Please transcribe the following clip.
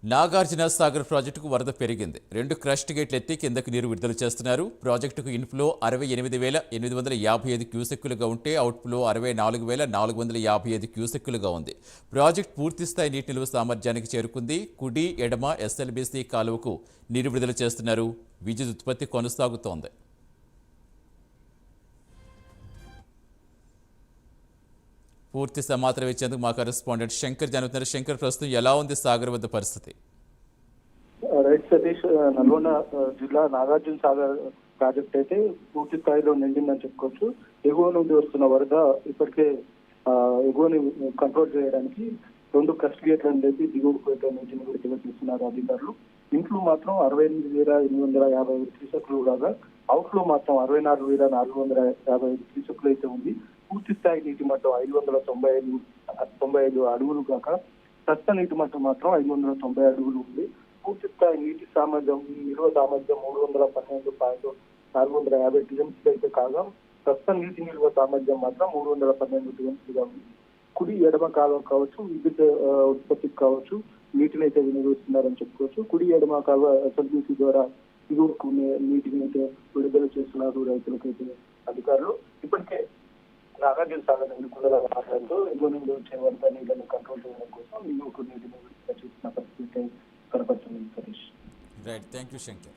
నాగార్జున సాగర్ ప్రాజెక్టుకు వరద పెరిగింది. 2 క్రస్ట్ గేట్లు ఎత్తి కిందకు నీరు విడుదల చేస్తున్నారు. ప్రాజెక్టుకు ఇన్ఫ్లో 68,855 క్యూసెక్కులుగా ఉంటే అవుట్ఫ్లో 64,455 క్యూసెక్కులుగా ఉంది. ప్రాజెక్టు పూర్తిస్థాయి నీటి నిల్వ సామర్థ్యానికి చేరుకుంది. కుడి ఎడమ ఎస్ఎల్బీసీ కాలువకు నీరు విడుదల చేస్తున్నారు. విద్యుత్ ఉత్పత్తి కొనసాగుతోంది. పూర్తి సమాచారం ఇచ్చేందుకు మా కరెస్పాండెంట్ శంకర్ జరుగుతున్నారు. శంకర్, ప్రస్తుతం ఎలా ఉంది సాగర్ వద్ద పరిస్థితి? రైట్ సతీష్, నల్గొండ జిల్లా నాగార్జున సాగర్ ప్రాజెక్ట్ అయితే పూర్తి స్థాయిలో నిండిందని చెప్పుకోవచ్చు. ఎగువ నుండి వస్తున్న వరద ఇప్పటికే ఎగువని కంట్రోల్ చేయడానికి 2 క్రస్ట్ గేట్లను లేపి దిగువకు అయితే నీటిని విడుదల చేస్తున్నారు అధికారులు. ఇన్ఫ్లో మాత్రం 68,855 క్యూసెక్లు కాగా అవుట్ఫ్లో మాత్రం 64,455 క్యూసెక్లు అయితే ఉంది. పూర్తి స్థాయి నీటి మట్టం 595 అడుగులు కాక ప్రస్తుత నీటి మట్టం మాత్రం 590 అడుగులు ఉంది. పూర్తి స్థాయి నీటి సామర్థ్యం, నిల్వ సామర్థ్యం 312.450 టీఎంసీలు అయితే కాగా ప్రస్తుత నీటి నిల్వ సామర్థ్యం మాత్రం 312 టీఎంసీగా ఉంది. కుడి ఎడమ కాలువ కావచ్చు, విద్యుత్ ఉత్పత్తికి కావచ్చు నీటిని అయితే వినియోగిస్తున్నారని చెప్పుకోవచ్చు. కుడి ఎడమ కాలువ ఎస్ఎల్బీసీ ద్వారా దిగువకు నీటిని అయితే విడుదల చేస్తున్నారు రైతులకైతే అధికారులు. ఇప్పటికే నాగార్జున సాగర్ ఎన్నికల మాట్లాడుతూ ఎగువ నుండి వచ్చే వరద నీళ్ళని కంట్రోల్ చేయడం కోసం దిగువకు నీటిని విడుదల చేస్తున్న పరిస్థితి కనపడుతుంది. Satish, right, thank you Shankar.